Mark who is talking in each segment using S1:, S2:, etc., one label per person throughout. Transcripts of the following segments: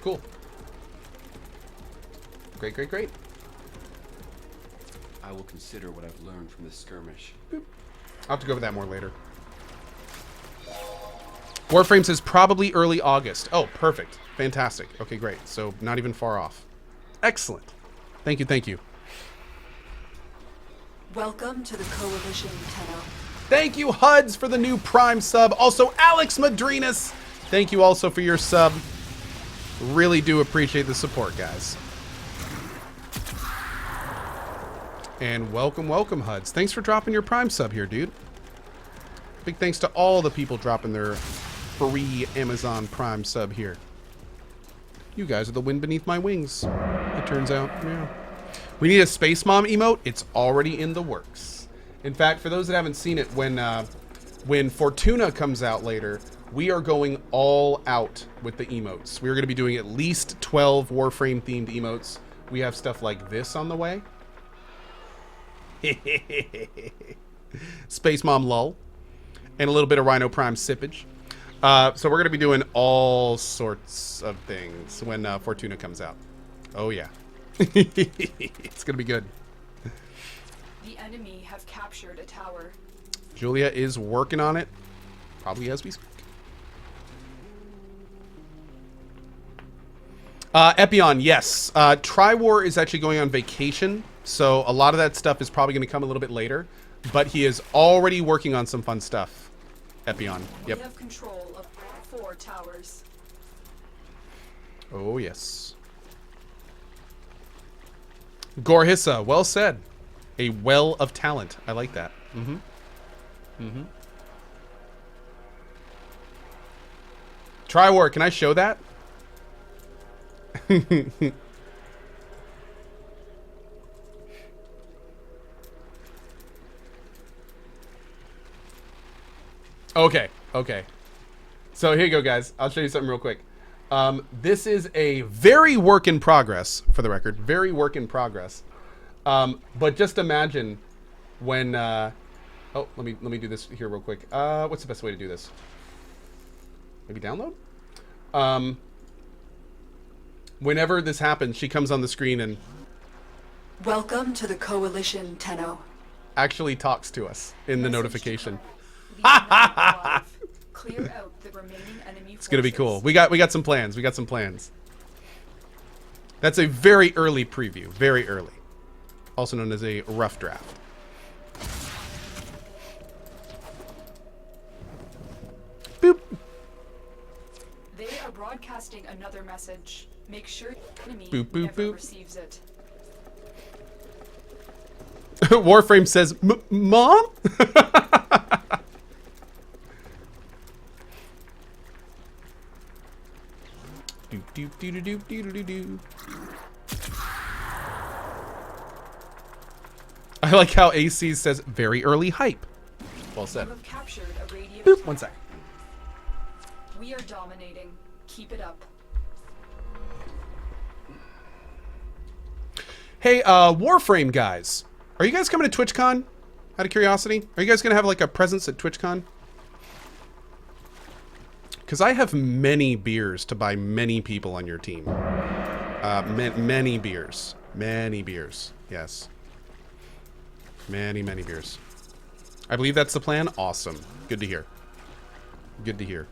S1: Cool. Great, great, great.
S2: I will consider what I've learned from this skirmish.
S1: Boop. I'll have to go over that more later. Warframe says probably early August. Oh, perfect. Fantastic. Okay, great. So not even far off. Excellent. Thank you, thank you.
S3: Welcome to the Coalition, Tenno.
S1: Thank you, Huds, for the new Prime sub. Also, Alex Madrinas. Thank you also for your sub. Really do appreciate the support, guys. And welcome, welcome, Huds. Thanks for dropping your Prime sub here, dude. Big thanks to all the people dropping their free Amazon Prime sub here. You guys are the wind beneath my wings, it turns out. Yeah. We need a Space Mom emote. It's already in the works. In fact, for those that haven't seen it, when Fortuna comes out later, we are going all out with the emotes. We're going to be doing at least 12 Warframe themed emotes. We have stuff like this on the way. Space Mom lull. And a little bit of Rhino Prime sippage. So we're going to be doing all sorts of things when Fortuna comes out. Oh, yeah. It's going to be good.
S3: The enemy have captured a tower.
S1: Julia is working on it. Probably as we speak. Epion, yes. Triwar is actually going on vacation. So a lot of that stuff is probably going to come a little bit later. But he is already working on some fun stuff. Epion, yep.
S3: We have control of 4 towers.
S1: Oh, yes. Gorhissa, well said. A well of talent. I like that. Mm-hmm. Mm-hmm. Triwar, can I show that? Okay, okay. So here you go, guys. I'll show you something real quick. This is a very work in progress, for the record. Very work in progress. But just imagine when... oh, let me do this here real quick. What's the best way to do this? Maybe download? Whenever this happens, she comes on the screen and...
S3: Welcome to the Coalition, Tenno.
S1: actually talks to us in the notification.
S3: Clear out the remaining enemy
S1: It's gonna be cool. We got some plans. We got some plans. That's a very early preview. Very early. Also known as a rough draft. Boop.
S3: They are broadcasting another message. Make sure the enemy
S1: Boop, boop,
S3: never
S1: boop.
S3: receives it.
S1: Warframe says, Mom? Do, do, do, do, do, do, do, do. I like how AC says very early hype. Well said.
S3: You have captured a radio
S1: Boop,
S3: tower.
S1: 1 sec.
S3: We are dominating. Keep it up.
S1: Hey, Warframe guys. Are you guys coming to TwitchCon? Out of curiosity? Are you guys going to have like a presence at TwitchCon? Because I have many beers to buy many people on your team. Many beers. Many beers. Yes. Many, many beers. I believe that's the plan. Awesome. Good to hear. Good to hear.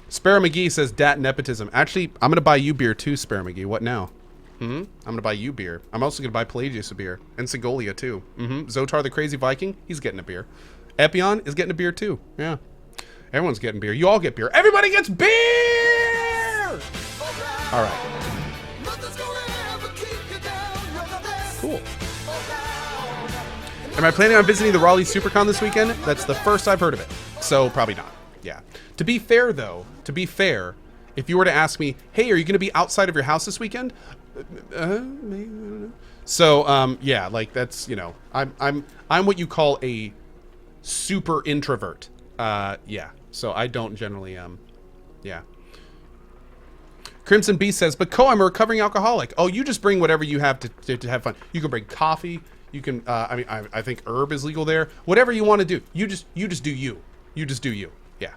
S1: Sparrow McGee says dat nepotism. Actually, I'm going to buy you beer too, Sparrow McGee. What now? I'm going to buy you beer. I'm also going to buy Pelagius a beer. And Segolia too. Zotar the Crazy Viking, he's getting a beer. Epion is getting a beer too. Yeah. Everyone's getting beer. You all get beer. Everybody gets beer! All right. Cool. Am I planning on visiting the Raleigh SuperCon this weekend? That's the first I've heard of it. So probably not. Yeah. To be fair, though, if you were to ask me, hey, are you going to be outside of your house this weekend? Maybe, I don't know. So, yeah, like that's, you know, I'm what you call a super introvert. Yeah. So I don't generally, yeah. Crimson Beast says, but I'm a recovering alcoholic. Oh, you just bring whatever you have to have fun. You can bring coffee. You can, I mean, I think herb is legal there. Whatever you want to do, you just do you. You just do you. Yeah.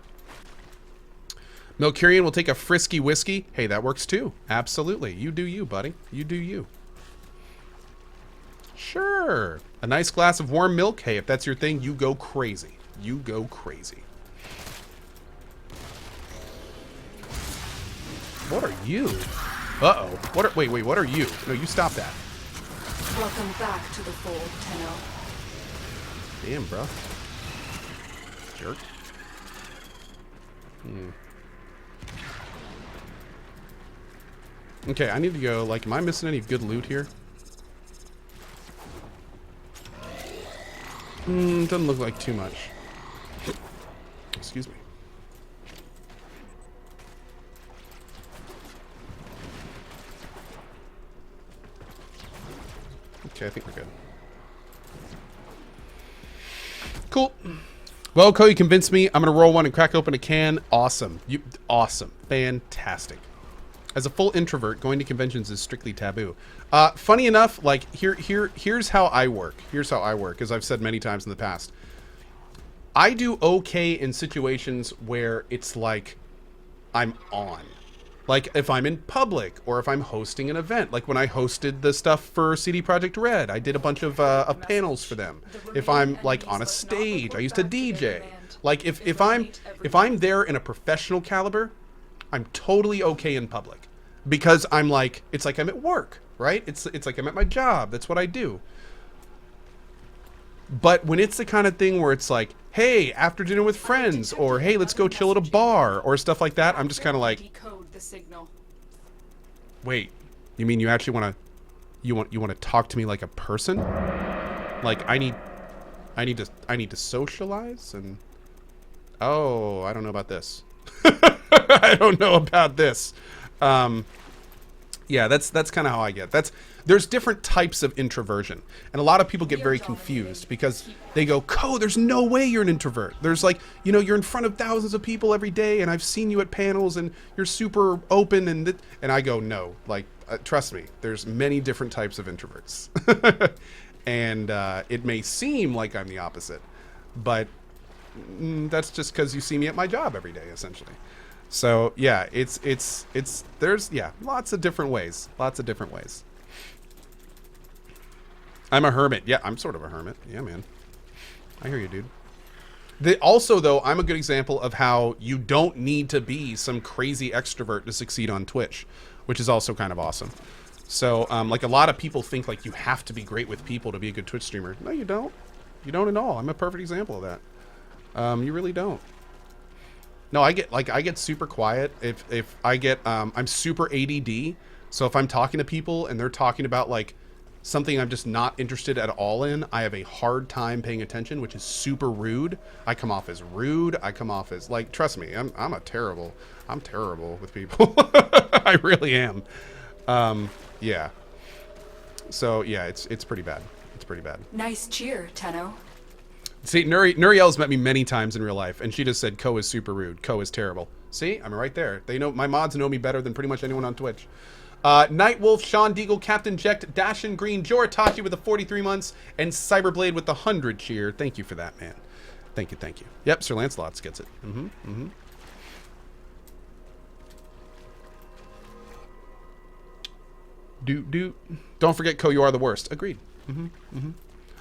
S1: Milkurian will take a frisky whiskey. Hey, that works too. Absolutely. You do you, buddy. You do you. Sure. A nice glass of warm milk. Hey, if that's your thing, you go crazy. You go crazy. What are you? Uh-oh. Wait, what are you? No, you stop that.
S3: Welcome back to the fold, Tenno.
S1: Damn, bro. Jerk. Okay, I need to go, like, am I missing any good loot here? Doesn't look like too much. Excuse me. Okay, I think we're good. Cool. Well, Cohh, you convinced me. I'm gonna roll one and crack open a can. Awesome. Awesome. Fantastic. As a full introvert, going to conventions is strictly taboo. Funny enough, like here's how I work. Here's how I work, as I've said many times in the past. I do okay in situations where it's like I'm on. Like if I'm in public or if I'm hosting an event, like when I hosted the stuff for CD Projekt Red, I did a bunch of panels for them. If I'm like on a stage, I used to DJ. Like if I'm there in a professional caliber, I'm totally okay in public because I'm like, it's like I'm at work, right? It's like I'm at my job. That's what I do. But when it's the kind of thing where it's like, hey, after dinner with friends, or hey, let's go chill at a bar, or stuff like that, I'm just kind of like, wait, you mean you actually want to talk to me like a person? Like I need to socialize and oh, I don't know about this. I don't know about this. Yeah, that's kind of how I get. There's different types of introversion, and a lot of people get very confused because they go, "Cohh, there's no way you're an introvert." There's like, you know, you're in front of thousands of people every day, and I've seen you at panels, and you're super open, and I go, "No, like, trust me, there's many different types of introverts," and it may seem like I'm the opposite, but that's just because you see me at my job every day, essentially. So yeah, there's lots of different ways. I'm a hermit. Yeah, I'm sort of a hermit. Yeah, man. I hear you, dude. Also, though, I'm a good example of how you don't need to be some crazy extrovert to succeed on Twitch, which is also kind of awesome. So, like, a lot of people think, like, you have to be great with people to be a good Twitch streamer. No, you don't. You don't at all. I'm a perfect example of that. You really don't. No, I get super quiet if I get, I'm super ADD. So if I'm talking to people and they're talking about, like, something I'm just not interested at all in, I have a hard time paying attention, which is super rude. I come off as rude. I come off as, like, trust me, I'm terrible with people. I really am. Yeah. So yeah, it's pretty bad. It's pretty bad.
S3: Nice cheer, Tenno.
S1: See, Nuriel's met me many times in real life, and she just said Cohh is super rude. Cohh is terrible. See, I'm right there. They know, my mods know me better than pretty much anyone on Twitch. Nightwolf, Sean Deagle, Captain Jekt, Dashin Green, Joritachi with the 43 months, and Cyberblade with the 100 cheer. Thank you for that, man. Thank you. Yep, Sir Lancelot gets it. Don't forget, Cohh, you are the worst. Agreed.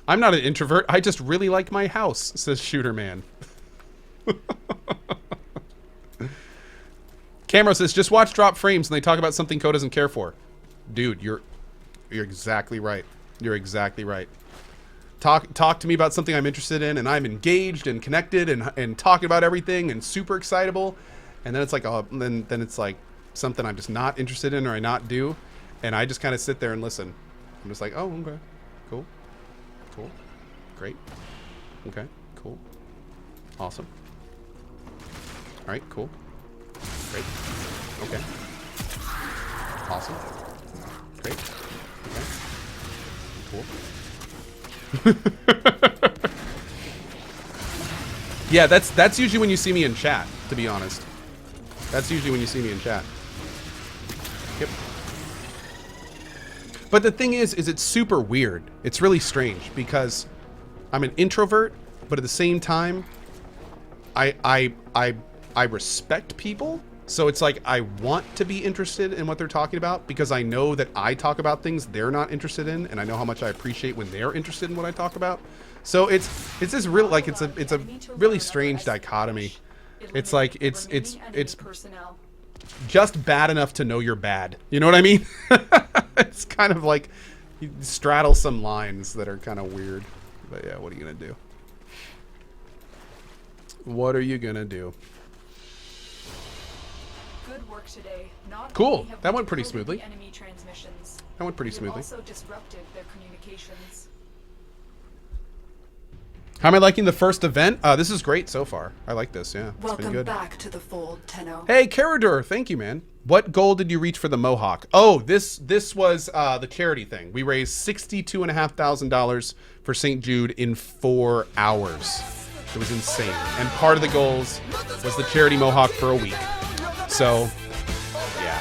S1: I'm not an introvert. I just really like my house, says Shooter Man. Camera says, just watch Drop Frames and they talk about something Cohh doesn't care for. Dude, you're exactly right. You're exactly right. Talk to me about something I'm interested in and I'm engaged and connected and talking about everything and super excitable. And then it's like, then it's like something I'm just not interested in or I not do. And I just kind of sit there and listen. I'm just like, oh, okay, cool. Cool. Great. Okay. Cool. Awesome. All right. Cool. Great. Okay. Awesome. Great. Okay. Cool. Yeah, that's usually when you see me in chat, to be honest. That's usually when you see me in chat. Yep. But the thing is it's super weird. It's really strange because I'm an introvert, but at the same time, I respect people. So it's like I want to be interested in what they're talking about because I know that I talk about things they're not interested in, and I know how much I appreciate when they're interested in what I talk about. So it's this real like it's a really strange dichotomy. It's like it's just bad enough to know you're bad. You know what I mean? It's kind of like you straddle some lines that are kind of weird. But yeah, what are you gonna do? What are you gonna do?
S3: Good work today. Not
S1: Cool.
S3: only have
S1: That
S3: we
S1: went pretty
S3: decoded
S1: smoothly.
S3: the enemy transmissions,
S1: That went pretty
S3: we've
S1: smoothly.
S3: also disrupted their communications.
S1: How am I liking the first event? This is great so far. I like this. Yeah, it's been
S4: Welcome
S1: good.
S4: back to the fold, Tenno.
S1: Hey, Carador, thank you, man. What goal did you reach for the Mohawk? Oh, this was the charity thing. We raised $62,500 for St. Jude in 4 hours. It was insane. And part of the goals was the charity Mohawk for a week. So, yeah.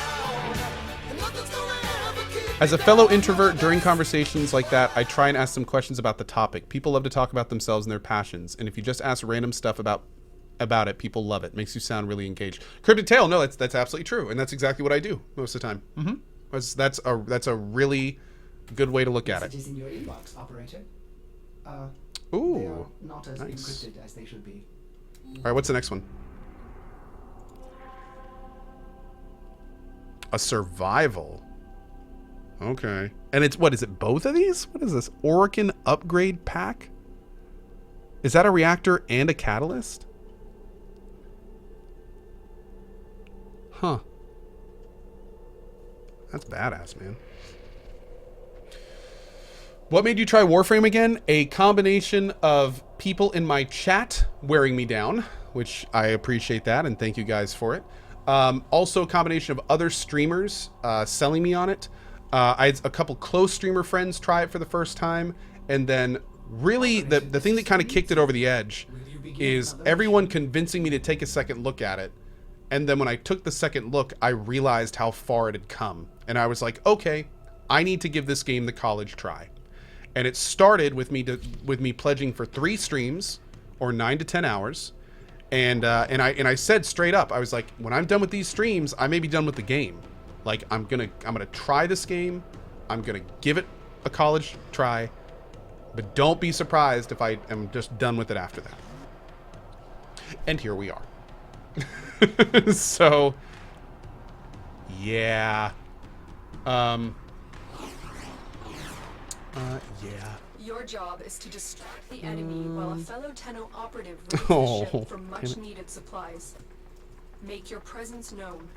S1: As a fellow introvert, during conversations like that, I try and ask some questions about the topic. People love to talk about themselves and their passions. And if you just ask random stuff about it, people love it. Makes you sound really engaged. Cryptic Tale, no, that's absolutely true. And that's exactly what I do most of the time. That's a really good way to look at it.
S5: Messages in your inbox, operator.
S1: Ooh,
S5: they are not as
S1: nice.
S5: encrypted as they should be.
S1: All right, what's the next one? A survival. Okay. And it's, what is it, both of these? What is this? Orokin upgrade pack? Is that a reactor and a catalyst? Huh. That's badass, man. What made you try Warframe again? A combination of people in my chat wearing me down, which I appreciate that, and thank you guys for it. Also a combination of other streamers selling me on it. I had a couple close streamer friends try it for the first time, and then really the thing that kind of kicked it over the edge is everyone convincing me to take a second look at it. And then when I took the second look, I realized how far it had come. And I was like, okay, I need to give this game the college try. And it started with me pledging for 3 streams or 9 to 10 hours. And I said straight up, I was like, when I'm done with these streams, I may be done with the game. Like, I'm gonna try this game. I'm gonna give it a college try. But don't be surprised if I am just done with it after that. And here we are. So, yeah. Yeah.
S3: Your job is to distract the enemy while a fellow Tenno operative raids
S1: Oh,
S3: the ship for
S1: damn
S3: much
S1: it.
S3: needed supplies. Make your presence known.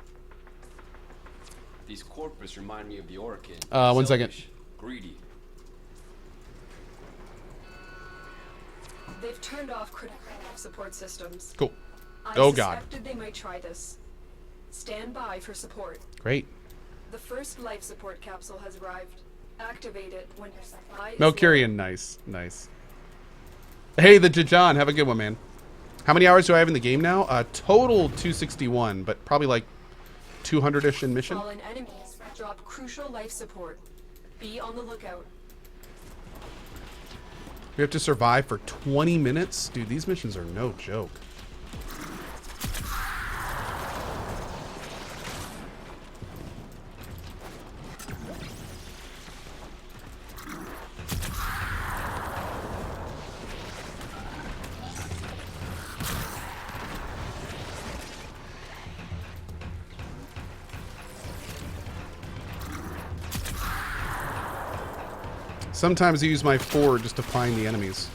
S2: These corpus remind me of the Orokin.
S1: 1 second.
S2: Selfish, greedy.
S3: They've turned off critical support systems.
S1: Cool.
S3: I
S1: Oh, God.
S3: suspected they might try this. Stand by for support.
S1: Great.
S3: The first life support capsule has arrived. Activate it when your supply is
S1: Melkurian, nice. Nice. Hey, the Jajan, have a good one, man. How many hours do I have in the game now? Total 261, but probably like 200-ish in mission.
S3: Fallen enemies drop crucial life support. Be on the lookout.
S1: We have to survive for 20 minutes? Dude, these missions are no joke. Sometimes I use my 4 just to find the enemies.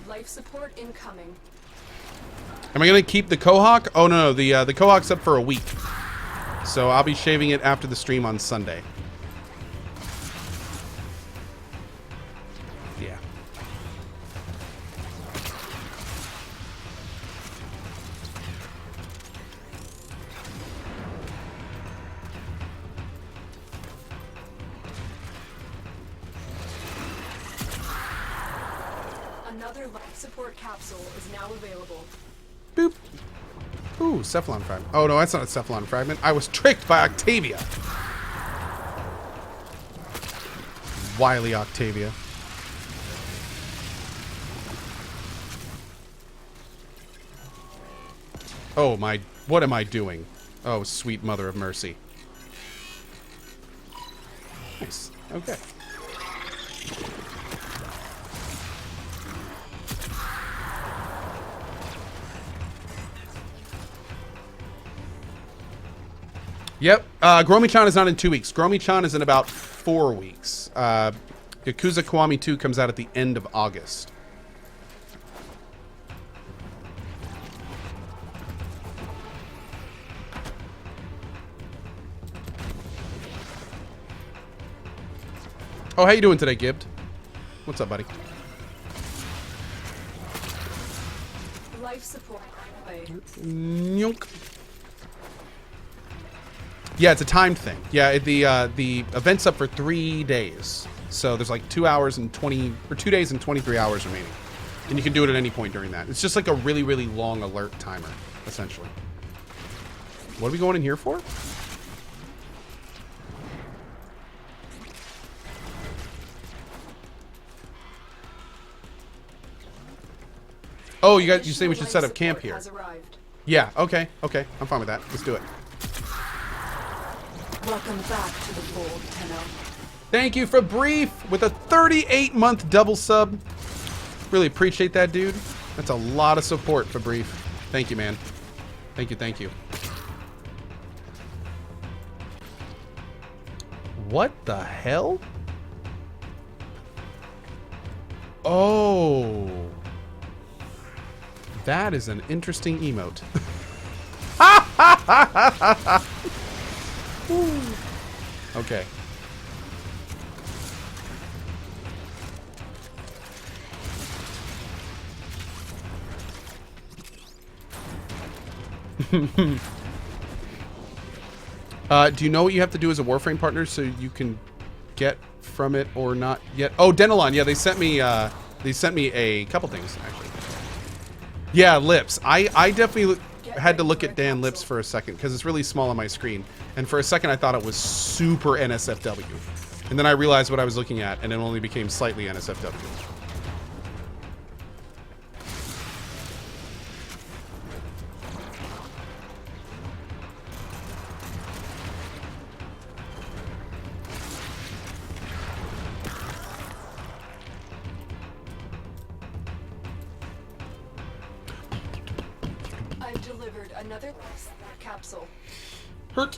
S3: Life support incoming.
S1: Am I gonna keep the Cohawk? Oh no, the Cohawk's up for a week, so I'll be shaving it after the stream on Sunday. Yeah.
S3: Another life support capsule is now available.
S1: Boop. Ooh, Cephalon fragment. Oh no, that's not a Cephalon fragment. I was tricked by Octavia. Wily Octavia. Oh my, what am I doing? Oh, sweet mother of mercy. Nice. Okay. Yep. Gromi-chan is not in 2 weeks. Gromi-chan is in about 4 weeks. Yakuza Kiwami 2 comes out at the end of August. Oh, how you doing today, Gibbed? What's up, buddy?
S3: Life support.
S1: Nyunk. Yeah, it's a timed thing. Yeah, the event's up for 3 days. So there's like 2 hours and 20 or 2 days and 23 hours remaining. And you can do it at any point during that. It's just like a really, really long alert timer, essentially. What are we going in here for? Oh, you say we should set up camp here. Yeah, okay, okay. I'm fine with that. Let's do it.
S3: Welcome back to the fold, Tenno.
S1: Thank you for Brief with a 38-month double sub. Really appreciate that, dude. That's a lot of support for Brief. Thank you, man. Thank you, thank you. What the hell? Oh. That is an interesting emote. Okay. Do you know what you have to do as a Warframe partner so you can get from it or not yet? Oh, Denelon. Yeah, they sent me a couple things actually. Yeah, lips. I definitely had to look at Dan lips for a second because it's really small on my screen. And for a second, I thought it was super NSFW. And then I realized what I was looking at, and it only became slightly NSFW.
S3: I've delivered another capsule.
S1: Hurt.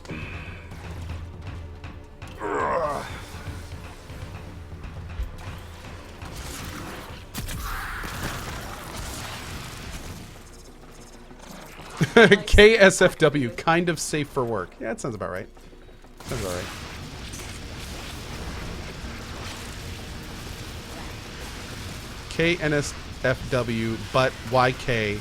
S1: KSFW, kind of safe for work. Yeah, that sounds about right. Sounds about right. KNSFW, but YKIJAE.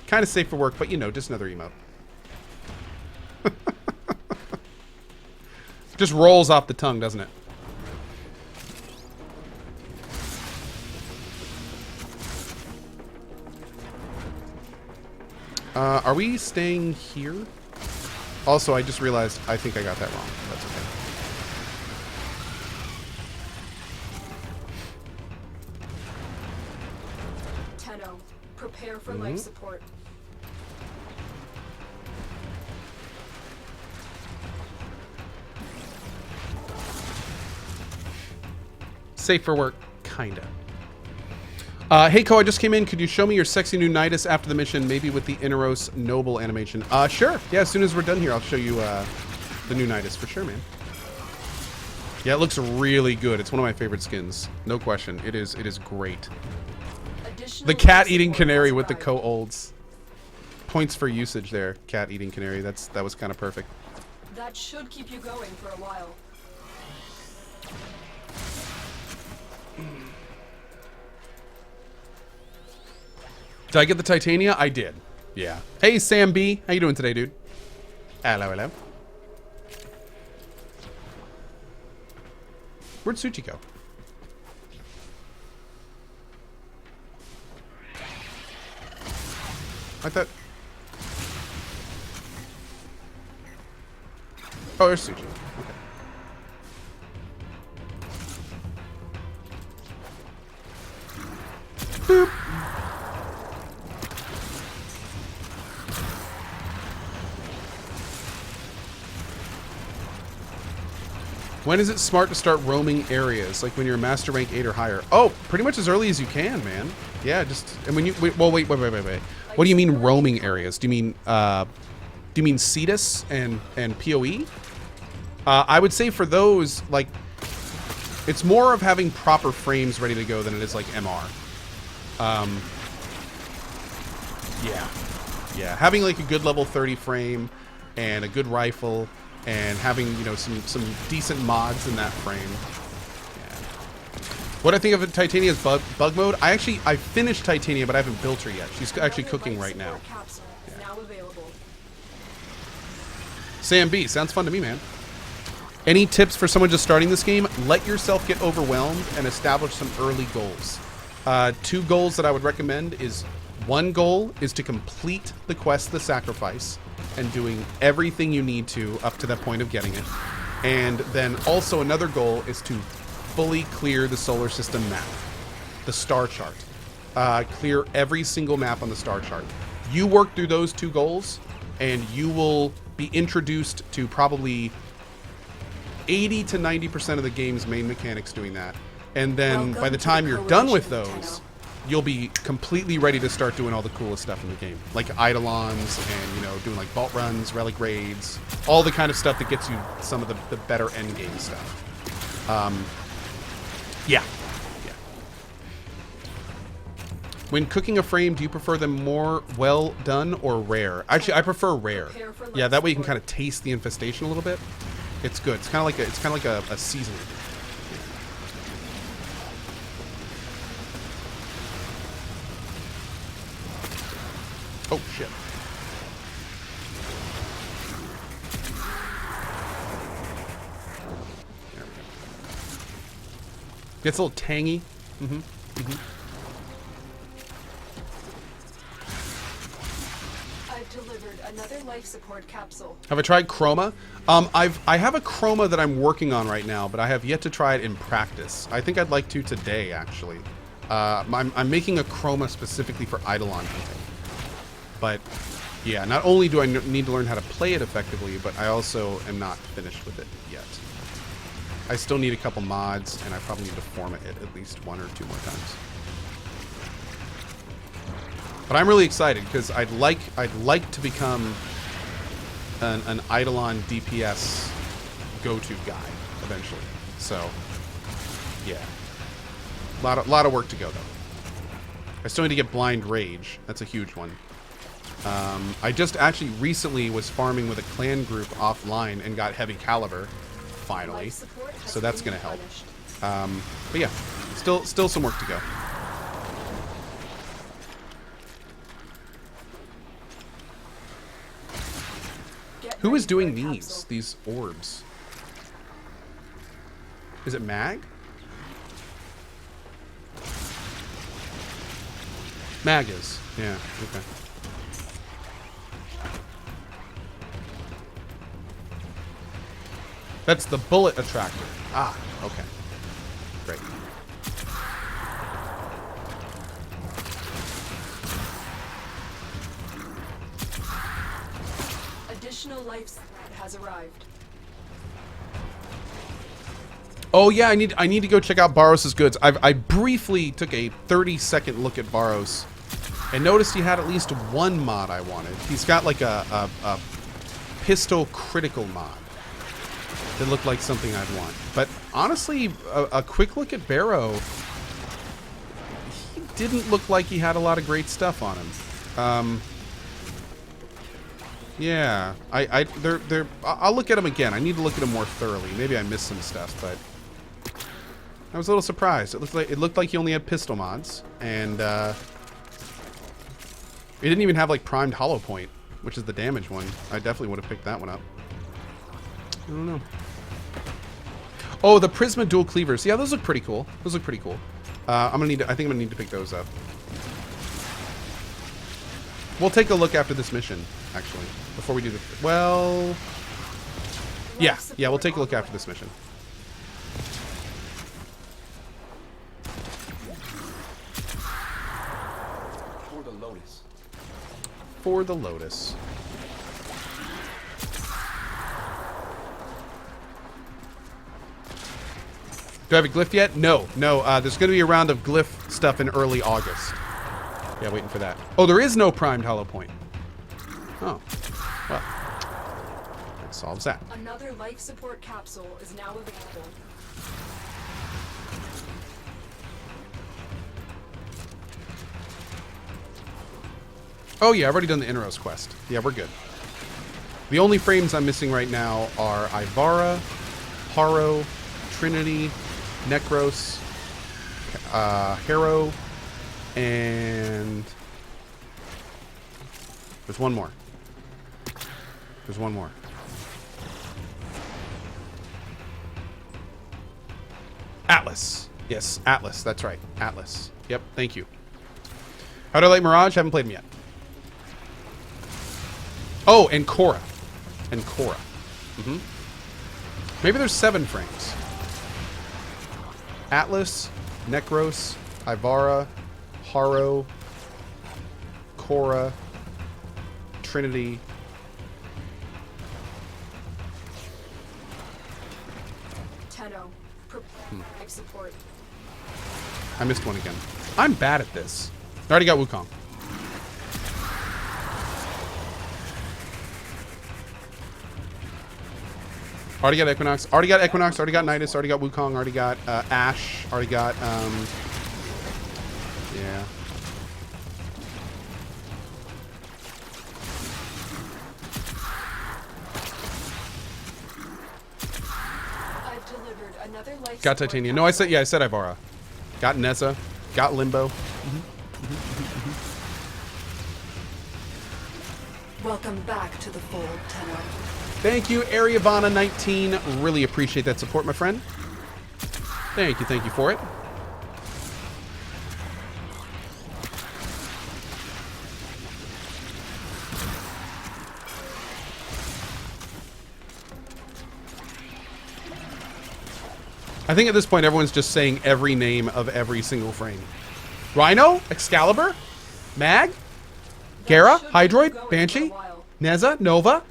S1: Kind of safe for work, but you know, just another emote. Just rolls off the tongue, doesn't it? Are we staying here? Also, I just realized I think I got that wrong. That's okay.
S3: Tenno, prepare for life support.
S1: Safe for work, kinda. Hey, Ko, I just came in. Could you show me your sexy new Nidus after the mission, maybe with the Inneros Noble animation? Sure. Yeah, as soon as we're done here, I'll show you the new Nidus for sure, man. Yeah, it looks really good. It's one of my favorite skins, no question. It is great. The cat eating canary with the co-olds. Points for usage there. Cat eating canary. That was kind of perfect.
S3: That should keep you going for a while.
S1: Did I get the Titania? I did. Yeah. Hey, Sam B. How you doing today, dude? Hello, hello. Where'd Suchi go? I thought... Oh, there's Suchi. Okay. Boop. When is it smart to start roaming areas? Like when you're master rank 8 or higher? Oh, pretty much as early as you can, man. Yeah, just... And when you... Well, wait. What do you mean roaming areas? Do you mean Cetus and PoE? I would say for those, like... It's more of having proper frames ready to go than it is like MR. Yeah. Having like a good level 30 frame and a good rifle... And having, you know, some decent mods in that frame. Yeah. What I think of Titania's bug mode, I finished Titania, but I haven't built her yet. She's actually cooking right now. Yeah. Sam B, sounds fun to me, man. Any tips for someone just starting this game? Let yourself get overwhelmed and establish some early goals. 2 goals that I would recommend is, one goal is to complete the quest, The Sacrifice, and doing everything you need to up to that point of getting it. And then also another goal is to fully clear the solar system map, the star chart. Clear every single map on the star chart. You work through those 2 goals, and you will be introduced to probably 80 to 90% of the game's main mechanics doing that. And then by the time you're done with those, you'll be completely ready to start doing all the coolest stuff in the game. Like Eidolons and, you know, doing like vault runs, relic raids, all the kind of stuff that gets you some of the better end game stuff. Yeah. When cooking a frame, do you prefer them more well done or rare? Actually, I prefer rare. Yeah, that way you can kind of taste the infestation a little bit. It's good. It's kind of like a seasoning. Oh, shit. There we go. Gets a little tangy.
S3: I've delivered another life support capsule.
S1: Have I tried Chroma? I have a Chroma that I'm working on right now, but I have yet to try it in practice. I think I'd like to today, actually. I'm making a Chroma specifically for Eidolon hunting. But yeah, not only do I need to learn how to play it effectively, but I also am not finished with it yet. I still need a couple mods, and I probably need to format it at least 1 or 2 more times. But I'm really excited because I'd like to become an Eidolon DPS go-to guy eventually. So yeah, a lot of work to go though. I still need to get Blind Rage. That's a huge one. I just actually recently was farming with a clan group offline and got Heavy Caliber, finally. So that's going to help. But yeah, still some work to go. Who is doing these orbs? Is it Mag? Mag is, yeah, okay. That's the bullet attractor. Ah, okay. Great.
S3: Additional life support has arrived.
S1: Oh yeah, I need to go check out Barros's goods. I briefly took a 30-second look at Barros and noticed he had at least 1 mod I wanted. He's got like a pistol critical mod that looked like something I'd want. But honestly, a quick look at Barrow, he didn't look like he had a lot of great stuff on him. Yeah, I'll look at him again. I need to look at him more thoroughly. Maybe I missed some stuff, but I was a little surprised. It looked like he only had pistol mods, and it didn't even have like primed hollow point, which is the damage one. I definitely would have picked that one up. I don't know. Oh, the Prisma dual cleavers. Yeah, those look pretty cool. Those look pretty cool. I think I'm gonna need to pick those up. We'll take a look after this mission, actually, before we do the... Well... Yeah, we'll take a look after this mission.
S2: For the Lotus.
S1: For the Lotus. Do I have a glyph yet? No. There's going to be a round of glyph stuff in early August. Yeah, waiting for that. Oh, there is no primed hollow point. Oh. Well. That solves that.
S3: Another life support capsule is now available.
S1: Oh, yeah, I've already done the Inros quest. Yeah, we're good. The only frames I'm missing right now are Ivara, Haro, Trinity, Necros, Harrow, and there's one more. There's one more. Atlas. Yes, Atlas. That's right. Atlas. Yep, thank you. How do I like Mirage? Haven't played him yet. Oh, and Korra. And Korra. Maybe there's 7 frames. Atlas, Necros, Ivara, Haro, Korra, Trinity.
S3: Tenno. Life support.
S1: I missed one again. I'm bad at this. I already got Wukong. Already got Equinox. Already got Equinox. Already got Nidus. Already got Wukong. Already got Ash. Already got, yeah.
S3: I've delivered another life
S1: Got
S3: support
S1: Titania. No, I said,
S3: capsule.
S1: yeah, I said Ivara. Got Nessa. Got Limbo.
S3: Welcome back to the fold, Tenno.
S1: Thank you, Ariavana19. Really appreciate that support, my friend. Thank you for it. I think at this point everyone's just saying every name of every single frame. Rhino, Excalibur, Mag, Gera, Hydroid, Banshee, Neza, Nova,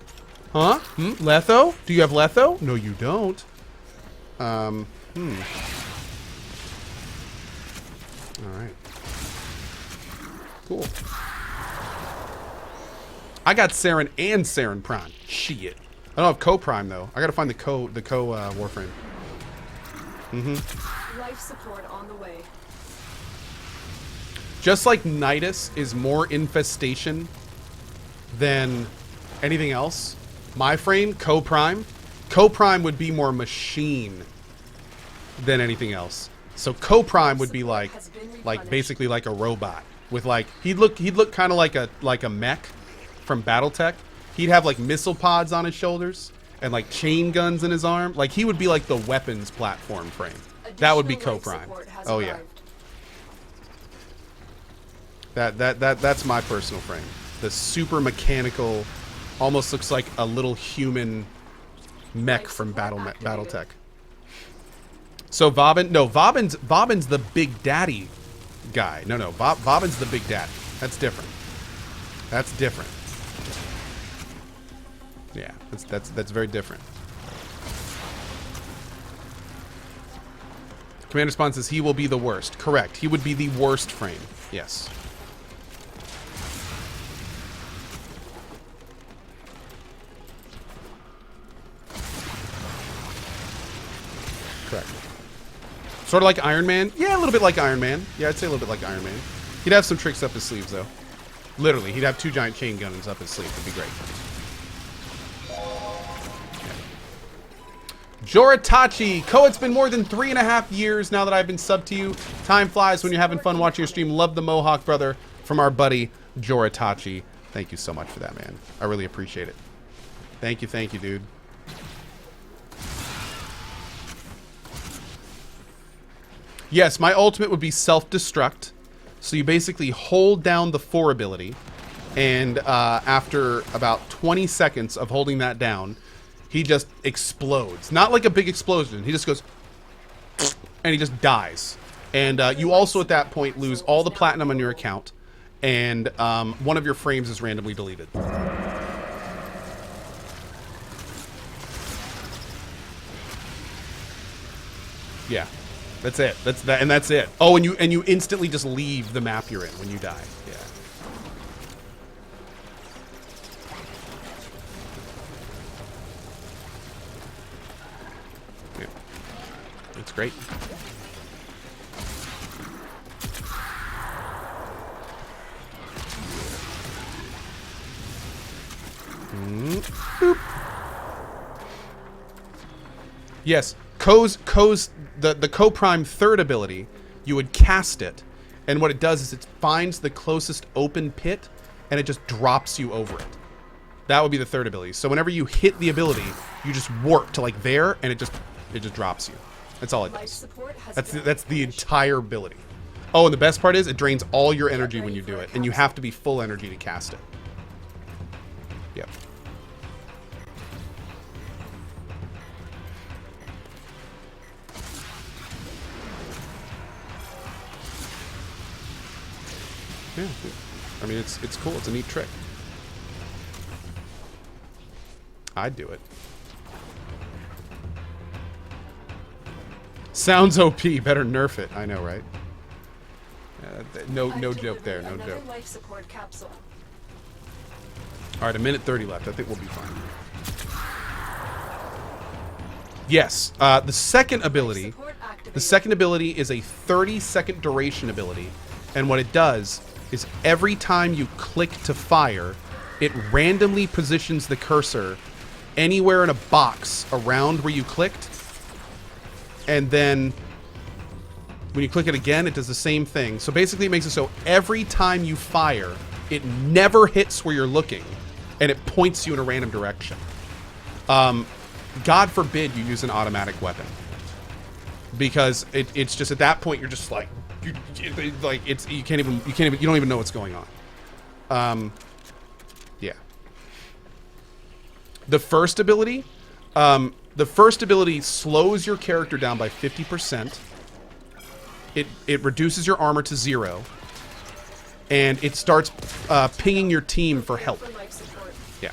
S1: huh? Letho? Do you have Letho? No, you don't. All right. Cool. I got Saren and Saren Prime. Shit. I don't have Co-Prime though. I gotta find the Warframe.
S3: Life support on the way.
S1: Just like Nidus is more infestation than anything else, my frame, Co-Prime would be more machine than anything else. So Co-Prime would be like basically like a robot with like he'd look kind of like a mech from BattleTech. He'd have like missile pods on his shoulders and like chain guns in his arm. Like he would be like the weapons platform frame. That would be Co-Prime. Oh yeah. That's my personal frame. The super mechanical, almost looks like a little human mech from BattleTech. So Vobin's the Big Daddy guy. No, Vobin's the Big Daddy. That's different. That's different. Yeah, that's very different. Commander Spawn says he will be the worst. Correct. He would be the worst frame. Yes. Correct. Sort of like Iron Man? Yeah, a little bit like Iron Man. Yeah, I'd say a little bit like Iron Man. He'd have some tricks up his sleeves, though. Literally, he'd have 2 giant chain guns up his sleeve. It'd be great. Joritachi. Ko, it's been more than 3.5 years now that I've been subbed to you. Time flies when you're having fun watching your stream. Love the Mohawk brother from our buddy Joritachi. Thank you so much for that, man. I really appreciate it. Thank you, dude. Yes, my ultimate would be self-destruct. So you basically hold down the 4 ability, And after about 20 seconds of holding that down, he just explodes. Not like a big explosion. He just goes, and he just dies. And you also at that point lose all the platinum on your account, and one of your frames is randomly deleted. Yeah, that's it. That's it. Oh, and you instantly just leave the map you're in when you die. Yeah. Yeah. That's great. Boop. Yes, the Co-Prime third ability, you would cast it, and what it does is it finds the closest open pit, and it just drops you over it. That would be the third ability. So whenever you hit the ability, you just warp to like there, and it just drops you. That's all it does. That's the entire ability. Oh, and the best part is it drains all your energy when you do it, and you have to be full energy to cast it. Yep. Yeah, I mean, it's cool. It's a neat trick. I'd do it. Sounds OP. Better nerf it. I know, right? No joke there. No joke.
S3: Life support capsule.
S1: All right, 1:30 left. I think we'll be fine. Yes, the second ability. The second ability is a 30-second duration ability, and what it does is every time you click to fire, it randomly positions the cursor anywhere in a box around where you clicked, and then when you click it again, it does the same thing. So basically it makes it so every time you fire, it never hits where you're looking, and it points you in a random direction. God forbid you use an automatic weapon, because it's just at that point you're just like, you don't even know what's going on. Yeah. The first ability slows your character down by 50%. It reduces your armor to 0, and it starts pinging your team for help. Yeah.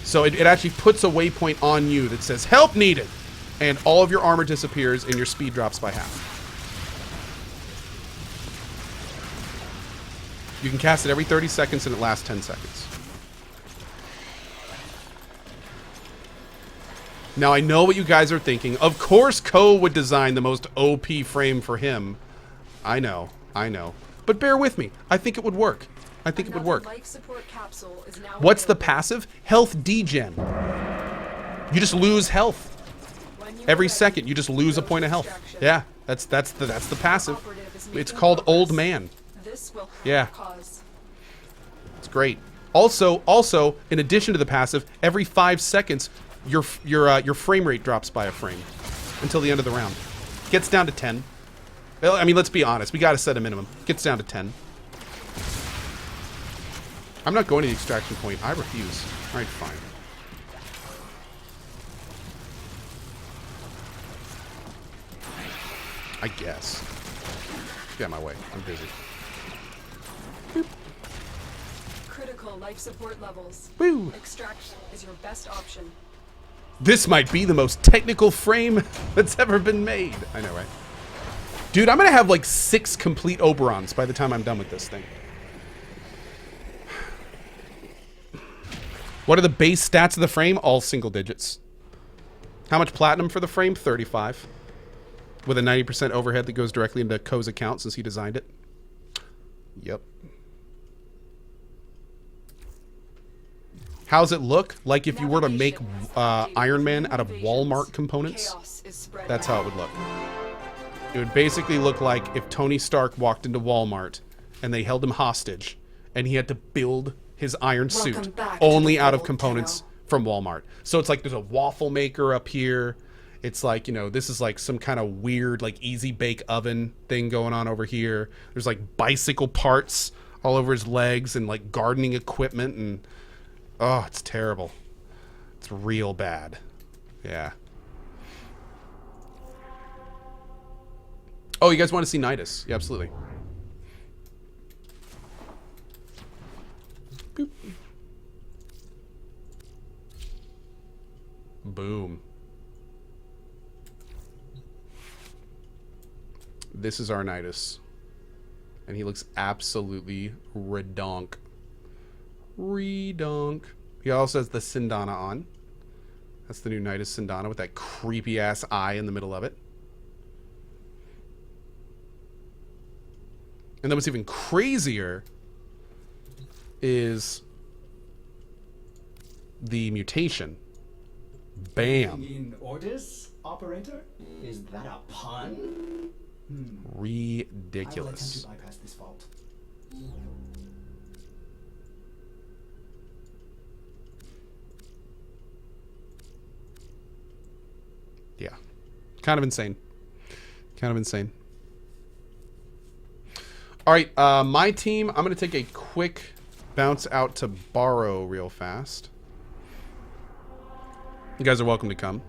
S1: So it actually puts a waypoint on you that says help needed, and all of your armor disappears and your speed drops by half. You can cast it every 30 seconds and it lasts 10 seconds. Now, I know what you guys are thinking. Of course, Ko would design the most OP frame for him. I know. But bear with me. I think it would work.
S3: Life support capsule is now
S1: What's the passive? Health degen. You just lose health. Every second, you just lose a point of health. Yeah, that's the passive. It's called Old Man.
S3: This will
S1: Yeah.
S3: cause.
S1: It's great. Also, in addition to the passive, every 5 seconds, your frame rate drops by a frame until the end of the round. Gets down to 10. Well, I mean, let's be honest. We got to set a minimum. Gets down to 10. I'm not going to the extraction point. I refuse. All right, fine. I guess. Get out of my way. I'm busy.
S3: Critical life support levels.
S1: Woo!
S3: Extraction is your best option.
S1: This might be the most technical frame that's ever been made. I know, right? Dude, I'm gonna have like 6 complete Oberons by the time I'm done with this thing. What are the base stats of the frame? All single digits. How much platinum for the frame? 35. With a 90% overhead that goes directly into Ko's account since he designed it. Yep. How's it look? Like if you were to make Iron Man out of Walmart components? That's how it would look. It would basically look like if Tony Stark walked into Walmart and they held him hostage and he had to build his iron suit only out of components from Walmart. So it's like there's a waffle maker up here. It's like, you know, this is like some kind of weird, like easy bake oven thing going on over here. There's like bicycle parts all over his legs and like gardening equipment, and oh, it's terrible. It's real bad. Yeah. Oh, you guys want to see Nidus? Yeah, absolutely. Boop. Boom. This is our Nidus. And he looks absolutely redonk. Redonk. He also has the Sindana on. That's the new Nidus Sindana with that creepy ass eye in the middle of it. And then what's even crazier is the mutation. Bam.
S5: In orders, operator? Is that a pun?
S1: Ridiculous.
S5: I will attempt to bypass this fault.
S1: Yeah. Kind of insane. Kind of insane. All right, my team, I'm going to take a quick bounce out to borrow real fast. You guys are welcome to come.